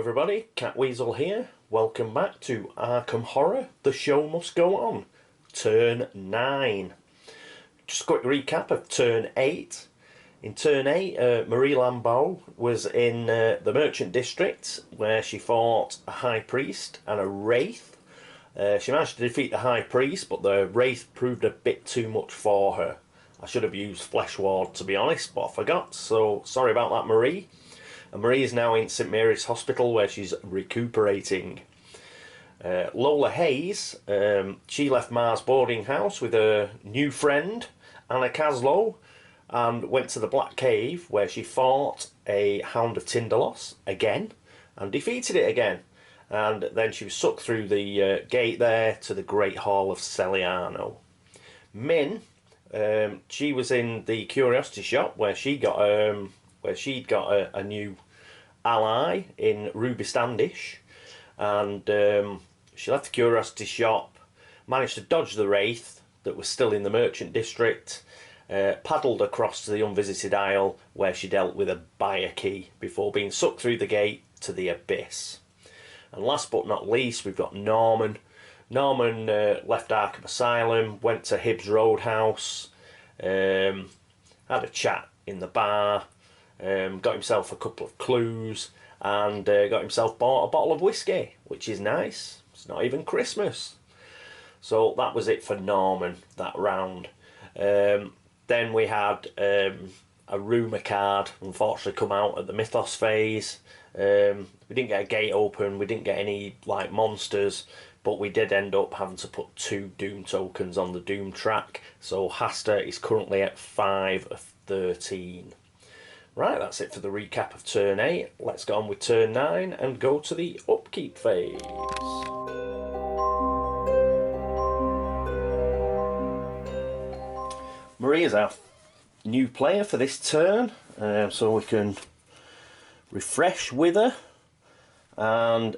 everybody, Catweazle here. Welcome back to Arkham Horror. The show must go on. Turn 9. Just a quick recap of Turn 8. In Turn 8, Marie Lambeau was in the Merchant District where she fought a High Priest and a Wraith. She managed to defeat the High Priest, but the Wraith proved a bit too much for her. I should have used Flesh Ward to be honest, but I forgot, so sorry about that, Marie. And Marie is now in St Mary's Hospital where she's recuperating. Lola Hayes, she left Mars boarding house with her new friend Anna Caslow and went to the Black Cave where she fought a Hound of Tindalos again and defeated it again. And then she was sucked through the gate there to the Great Hall of Celiano. Minh, she was in the Curiosity Shop where she'd got a new ally in Ruby Standish, and she left the Curiosity Shop, managed to dodge the Wraith that was still in the Merchant District, paddled across to the Unvisited Isle where she dealt with a buyer key before being sucked through the gate to the Abyss. And last but not least, we've got Norman. Norman left Arkham Asylum, went to Hibbs Roadhouse, had a chat in the bar, got himself a couple of clues, and got himself bought a bottle of whiskey, which is nice. It's not even Christmas. So that was it for Norman, that round. Then we had a rumour card, unfortunately, come out at the Mythos phase. We didn't get a gate open, we didn't get any like monsters, but we did end up having to put 2 Doom tokens on the Doom track. So Hasta is currently at 5 of 13. Right, that's it for the recap of Turn 8. Let's get on with Turn 9 and go to the upkeep phase. Marie is our new player for this turn, so we can refresh with her and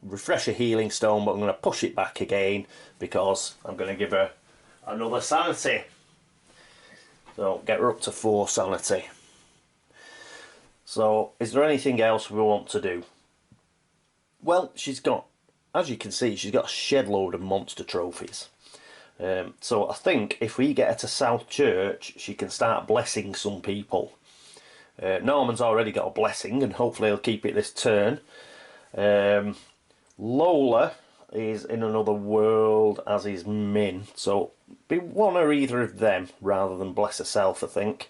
refresh a healing stone, but I'm going to push it back again because I'm going to give her another sanity. So get her up to 4 sanity. So is there anything else we want to do? Well, she's got, as you can see, she's got a shed load of monster trophies. So I think if we get her to South Church, she can start blessing some people. Norman's already got a blessing and hopefully he'll keep it this turn. Lola is in another world, as is Minh, so be one or either of them rather than bless herself, I think.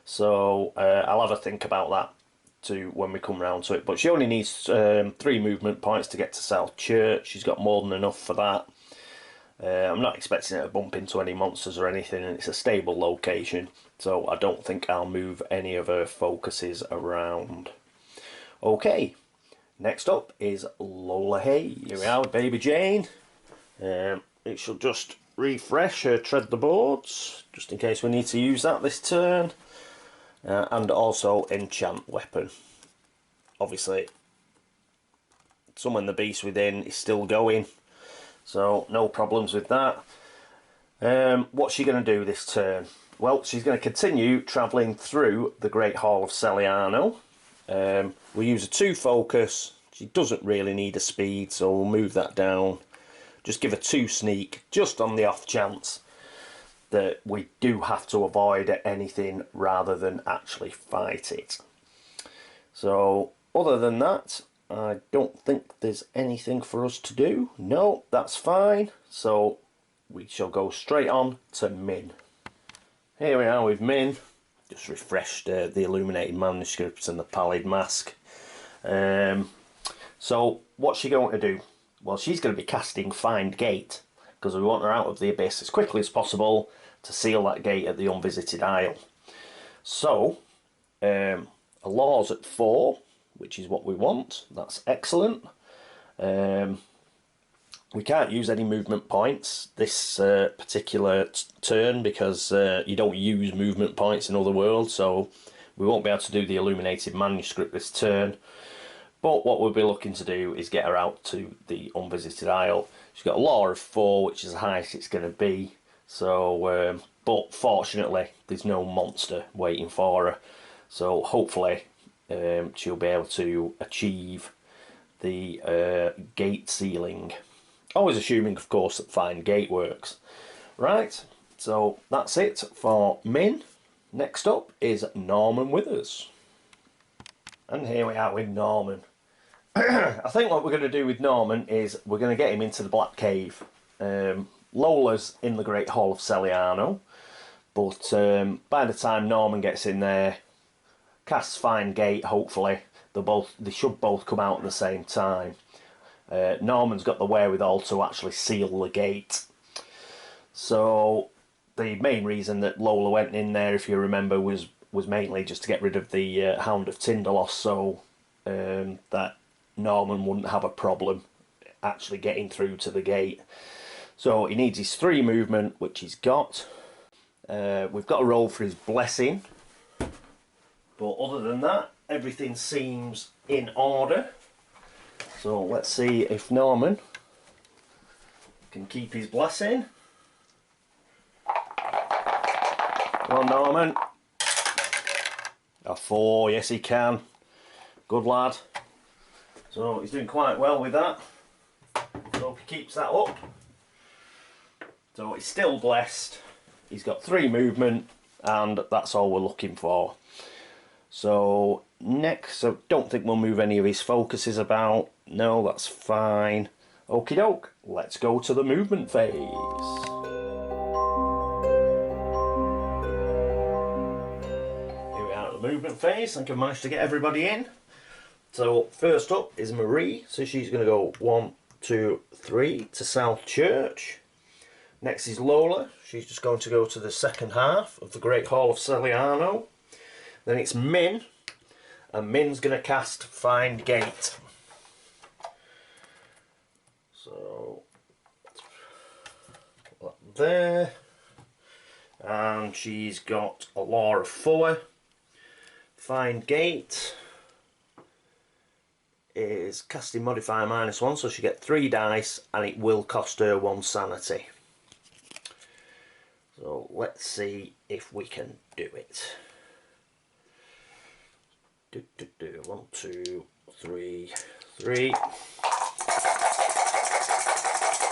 So I'll have a think about that too when we come round to it, but she only needs 3 movement points to get to South Church. She's got more than enough for that. I'm not expecting her to bump into any monsters or anything, and it's a stable location, so I don't think I'll move any of her focuses around. Okay, next up is Lola Hayes. Here we are with Baby Jane. It shall just refresh her Tread the Boards, just in case we need to use that this turn. And also Enchant Weapon. Obviously, Summon the Beast Within is still going, so no problems with that. What's she going to do this turn? Well, she's going to continue travelling through the Great Hall of Celiano. We'll use a 2 focus. She doesn't really need a speed, so we'll move that down. Just give her 2 sneak, just on the off chance that we do have to avoid anything rather than actually fight it. So other than that, I don't think there's anything for us to do. No, that's fine. So we shall go straight on to Minh. Here we are with Minh. Just refreshed the illuminated manuscripts and the pallid mask. So what's she going to do? Well, she's going to be casting Find Gate because we want her out of the Abyss as quickly as possible to seal that gate at the Unvisited Isle. So a Law's at 4, which is what we want. That's excellent. We can't use any movement points this particular turn because you don't use movement points in other worlds, so we won't be able to do the illuminated manuscript this turn. But what we'll be looking to do is get her out to the Unvisited Isle. She's got a Law of 4, which is the highest it's going to be. So, but fortunately, there's no monster waiting for her. So hopefully she'll be able to achieve the gate sealing. Always assuming, of course, that Find Gate works. Right, so that's it for Minh. Next up is Norman Withers. And here we are with Norman. I think what we're going to do with Norman is we're going to get him into the Black Cave. Lola's in the Great Hall of Celiano, but by the time Norman gets in there, casts Find Gate, hopefully, they should both come out at the same time. Norman's got the wherewithal to actually seal the gate. So the main reason that Lola went in there, if you remember, was mainly just to get rid of the Hound of Tindalos, so that Norman wouldn't have a problem actually getting through to the gate. So he needs his 3 movement, which he's got. We've got to roll for his blessing, but other than that, everything seems in order. So let's see if Norman can keep his blessing. Come on, Norman. A 4, yes he can. Good lad. So he's doing quite well with that. So if he keeps that up. So he's still blessed. He's got 3 movement, and that's all we're looking for. So next, I don't think we'll move any of his focuses about. No, that's fine. Okie doke, let's go to the movement phase. Movement phase. I think I've managed to get everybody in. So first up is Marie, so she's going to go 1, 2, 3 to South Church. Next is Lola, she's just going to go to the second half of the Great Hall of Celiano. Then it's Minh, and Minh's going to cast Find Gate. So put that there, and she's got a Law of 4. Find Gate is casting modifier -1, so she gets 3 dice, and it will cost her 1 sanity. So let's see if we can do it. 1, 2, 3, 3.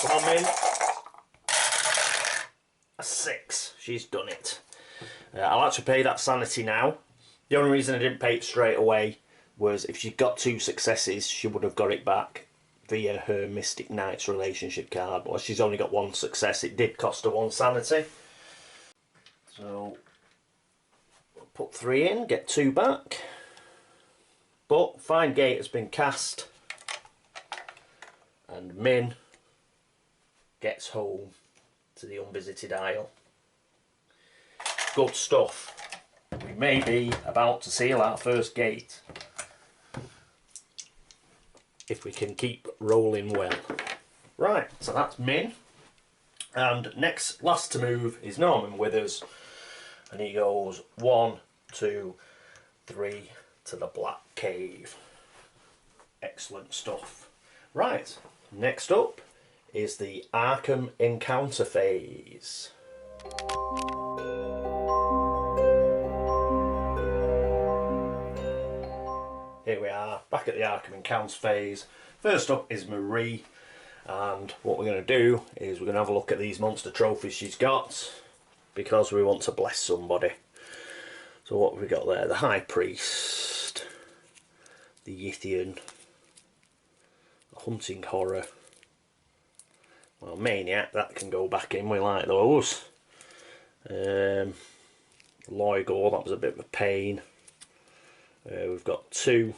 Come on, Minh. A 6. She's done it. I'll actually pay that sanity now. The only reason I didn't pay it straight away was if she got 2 successes, she would have got it back via her Mystic Knight's relationship card. But she's only got 1 success, it did cost her 1 sanity. So we'll put 3 in, get 2 back. But Find Gate has been cast, and Minh gets home to the Unvisited Isle. Good stuff. We may be about to seal our first gate if we can keep rolling well. Right, so that's Minh. And last to move is Norman Withers, and he goes 1, 2, 3 to the Black Cave. Excellent stuff. Right, next up is the Arkham encounter phase. Here we are, back at the Arkham encounter phase. First up is Marie, and what we're going to do is we're going to have a look at these monster trophies she's got, because we want to bless somebody. So what have we got there? The High Priest, the Yithian, the Hunting Horror, well, Maniac, that can go back in, we like those. Loigor, that was a bit of a pain. We've got 2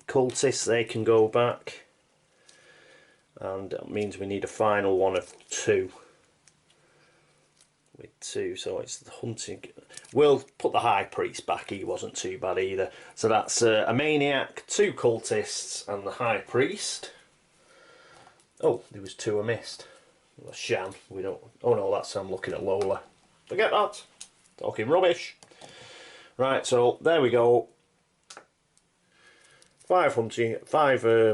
cultists, they can go back, and that means we need a final one of 2 with 2, so it's the Hunting. We'll put the High Priest back, he wasn't too bad either. So that's a Maniac, 2 cultists, and the High Priest. Oh, there was 2 I missed. Well, Shan, we don't. Oh no, that's I'm looking at Lola. Forget that. Talking rubbish. Right, so there we go. 5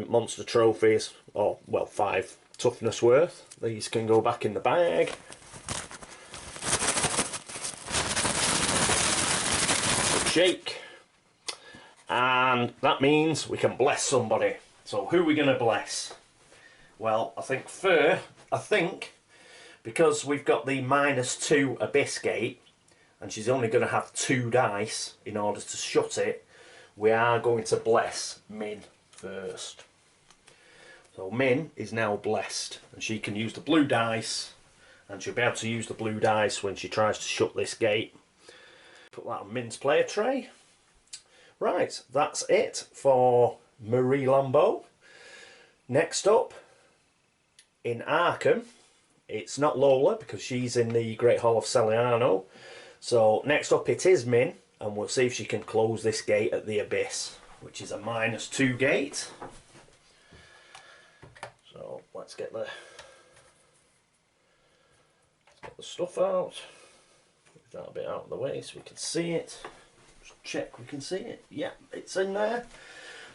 monster trophies, or well, 5 toughness worth. These can go back in the bag. Good shake. And that means we can bless somebody. So who are we going to bless? Well, I think because we've got the -2 Abyss Gate, and she's only going to have 2 dice in order to shut it, we are going to bless Minh first. So Minh is now blessed, and she can use the blue dice, and she'll be able to use the blue dice when she tries to shut this gate. Put that on Minh's player tray. Right, that's it for Marie Lambeau. Next up, in Arkham, it's not Lola because she's in the Great Hall of Celiano. So next up it is Minh, and we'll see if she can close this gate at the Abyss, which is a -2 gate. So let's get the stuff out. Move that a bit out of the way so we can see it. Just check we can see it. Yeah, it's in there.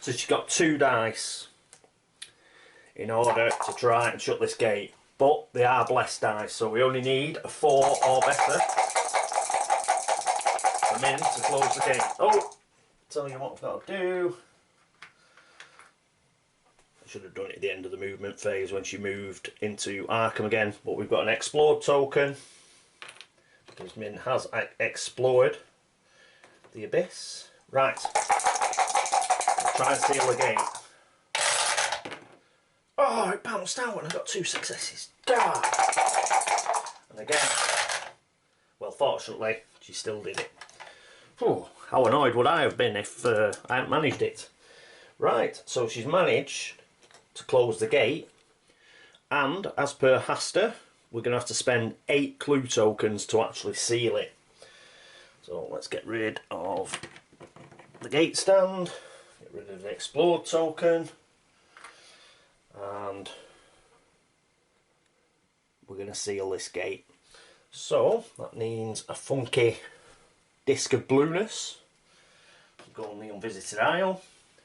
So she's got 2 dice in order to try and shut this gate, but they are blessed dice, so we only need a 4 or better for Minh to close the gate. Oh, tell you what I've got to do. I should have done it at the end of the movement phase when she moved into Arkham again, but we've got an explored token because Minh has explored the Abyss. Right, let's try and seal the gate. Oh, it bounced out and I got 2 successes. Gah! And again, well, fortunately, she still did it. Oh, how annoyed would I have been if I hadn't managed it. Right, so she's managed to close the gate, and as per Hasta, we're going to have to spend 8 clue tokens to actually seal it. So let's get rid of the gate stand, get rid of the explored token, and we're going to seal this gate. So that means a funky disc of blueness. Go on the unvisited isle.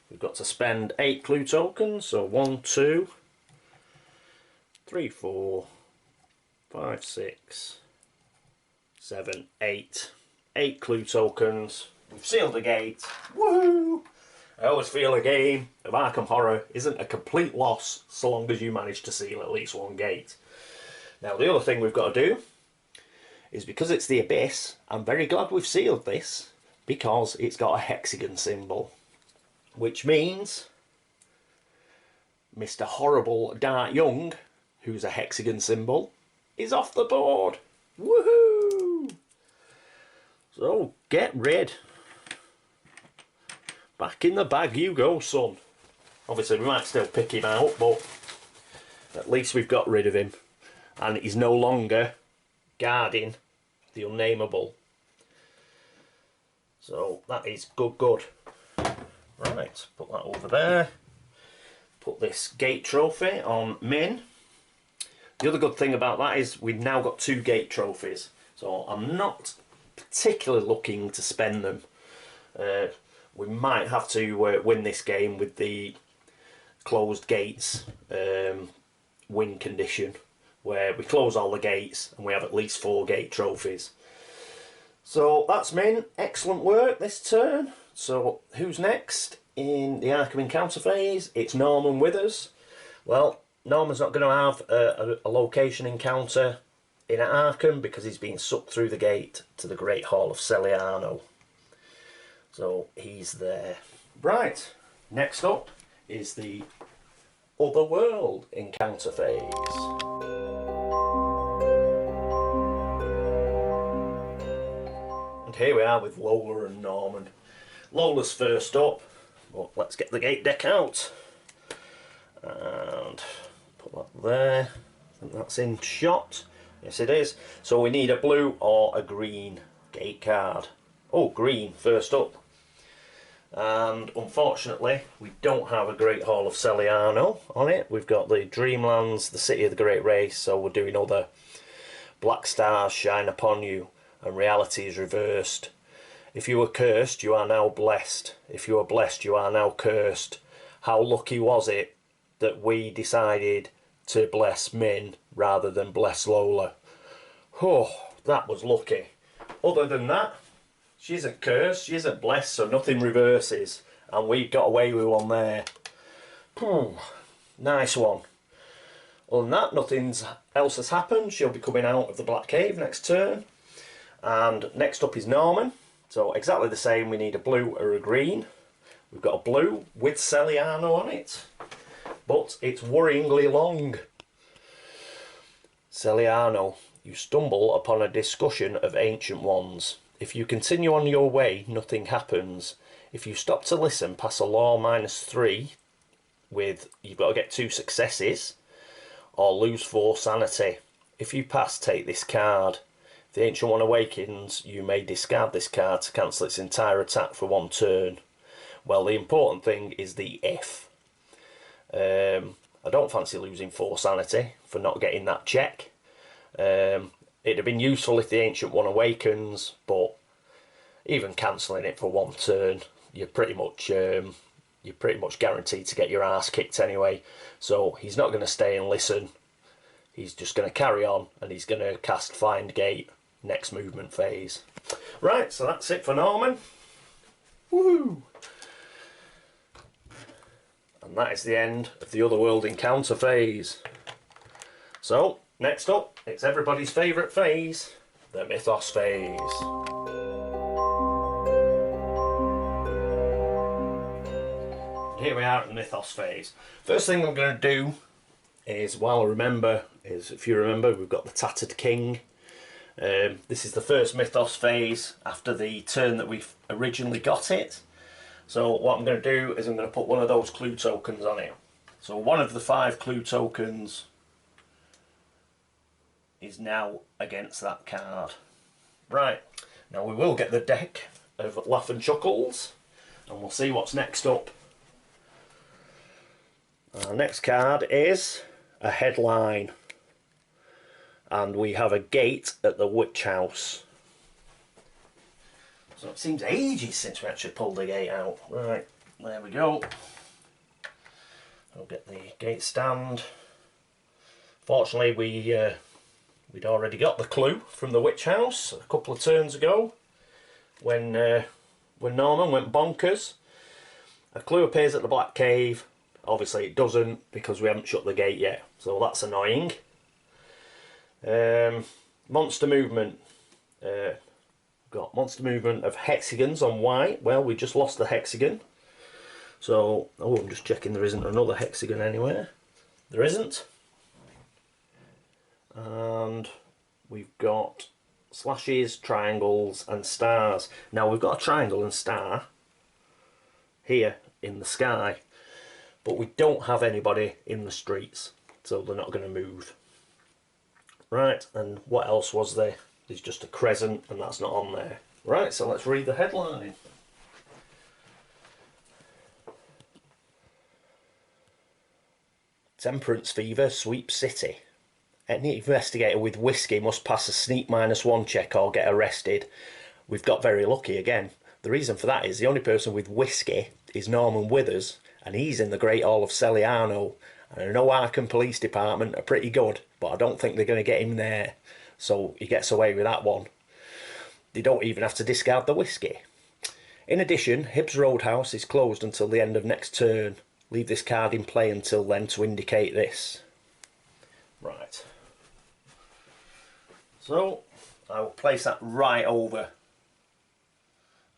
We've got to spend 8 clue tokens, so 1, 2, 3, 4, 5, 6, 7, 8. 8 clue tokens. We've sealed the gate. Woohoo! I always feel a game of Arkham Horror isn't a complete loss so long as you manage to seal at least 1 gate. Now the other thing we've got to do is, because it's the Abyss, I'm very glad we've sealed this because it's got a hexagon symbol, which means Mr. Horrible Dart Young, who's a hexagon symbol, is off the board. Woohoo! So get rid. Back in the bag you go, son. Obviously we might still pick him out, but at least we've got rid of him, and he's no longer guarding the unnameable. So that is good. Right, put that over there. Put this gate trophy on Minh. The other good thing about that is we've now got 2 gate trophies, so I'm not particularly looking to spend them. We might have to win this game with the closed gates win condition, where we close all the gates and we have at least 4 gate trophies. So that's Minh. Excellent work this turn. So who's next in the Arkham encounter phase? It's Norman Withers. Well, Norman's not going to have a location encounter in Arkham because he's been sucked through the gate to the Great Hall of Celiano. So he's there. Right, next up is the Otherworld encounter phase. And here we are with Lola and Norman. Lola's first up, but let's get the gate deck out. And put that there. I think that's in shot. Yes it is. So we need a blue or a green gate card. Oh, green first up. And unfortunately we don't have a Great Hall of Celiano on it. We've got the Dreamlands, the City of the Great Race, so we're doing other black stars shine upon you and reality is reversed. If you were cursed, you are now blessed. If you are blessed, you are now cursed. How lucky was it that we decided to bless Minh rather than bless Lola? Oh, that was lucky. Other than that, she isn't cursed, she isn't blessed, so nothing reverses. And we got away with one there. Nice one. Other than that, nothing else has happened. She'll be coming out of the Black Cave next turn. And next up is Norman. So exactly the same, we need a blue or a green. We've got a blue with Celiano on it, but it's worryingly long. Celiano, you stumble upon a discussion of ancient ones. If you continue on your way, nothing happens. If you stop to listen, pass a law -3 with, you've got to get 2 successes, or lose 4 sanity. If you pass, take this card. If the Ancient One awakens, you may discard this card to cancel its entire attack for 1 turn. Well, the important thing is the if. I don't fancy losing 4 sanity for not getting that check. It'd have been useful if the Ancient One awakens, but even cancelling it for 1 turn, you're pretty much guaranteed to get your ass kicked anyway. So he's not going to stay and listen. He's just going to carry on, and he's going to cast Find Gate next movement phase. Right, so that's it for Norman. Woo! And that is the end of the Otherworld Encounter phase. So, next up, it's everybody's favourite phase, the Mythos phase. Here we are at the Mythos phase. First thing I'm going to do is, if you remember, we've got the Tattered King. This is the first Mythos phase after the turn that we originally got it. So what I'm going to do is I'm going to put one of those clue tokens on it. So one of the 5 clue tokens is now against that card. Right, now we will get the deck of Laugh and Chuckles, and we'll see what's next up. Our next card is a headline, and we have a gate at the Witch House. So it seems ages since we actually pulled the gate out. Right, there we go. I'll get the gate stand. Fortunately, we'd already got the clue from the Witch House a couple of turns ago when Norman went bonkers. A clue appears at the Black Cave. Obviously it doesn't because we haven't shut the gate yet, so that's annoying. Monster movement. Got monster movement of hexagons on white. Well, we just lost the hexagon. So, I'm just checking there isn't another hexagon anywhere. There isn't. And we've got slashes, triangles and stars. Now we've got a triangle and star here in the sky, but we don't have anybody in the streets, so they're not going to move. Right, and what else was there? There's just a crescent, and that's not on there. Right, so let's read the headline. Temperance fever sweeps city. Any investigator with whiskey must pass a sneak -1 check or get arrested. We've got very lucky again. The reason for that is the only person with whiskey is Norman Withers, and he's in the Great Hall of Celiano. And I know Arkham Police Department are pretty good, but I don't think they're going to get him there. So he gets away with that one. They don't even have to discard the whiskey. In addition, Hibbs Roadhouse is closed until the end of next turn. Leave this card in play until then to indicate this. Right. So I will place that right over.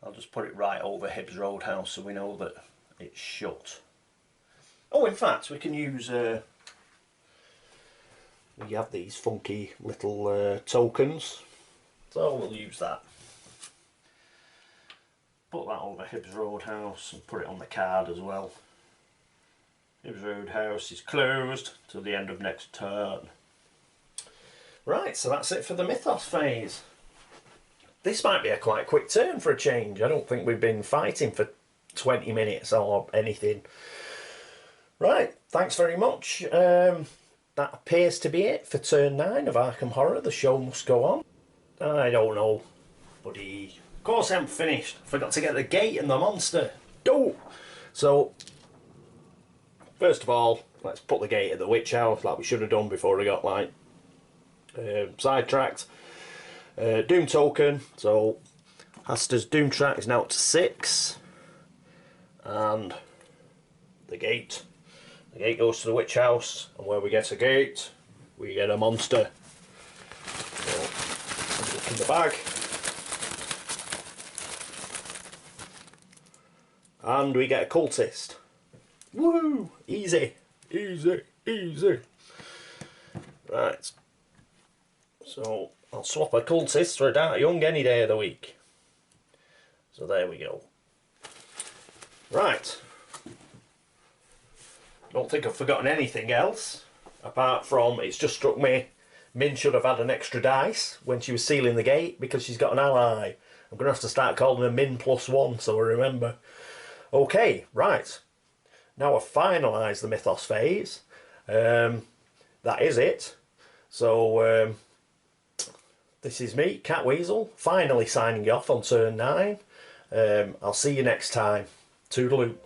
I'll just put it right over Hibbs Roadhouse so we know that it's shut. Oh, in fact, we can use... we have these funky little tokens, so we'll use that. Put that over Hibbs Roadhouse and put it on the card as well. Hibbs Roadhouse is closed till the end of next turn. Right, so that's it for the Mythos phase. This might be a quite quick turn for a change. I don't think we've been fighting for 20 minutes or anything. Right, thanks very much. That appears to be it for turn 9 of Arkham Horror. The show must go on. I don't know, buddy. Of course I haven't finished. Forgot to get the gate and the monster. Don't! So, first of all, let's put the gate at the Witch House like we should have done before we got, like, sidetracked. Doom token. So, Aster's Doom track is now up to 6. and the gate. The gate goes to the witch house, and where we get a gate, we get a monster. So, look in the bag. And we get a cultist. Woo! Easy, easy, easy. Right. So, I'll swap a cultist for a Dark Young any day of the week. So there we go. Right. Don't think I've forgotten anything else, apart from it's just struck me, Minh should have had an extra dice when she was sealing the gate because she's got an ally. I'm going to have to start calling her Minh +1 so I remember. Okay, right. Now I've finalised the Mythos phase. That is it. So, this is me, Catweazle, finally signing off on turn 9. I'll see you next time. Toodaloo.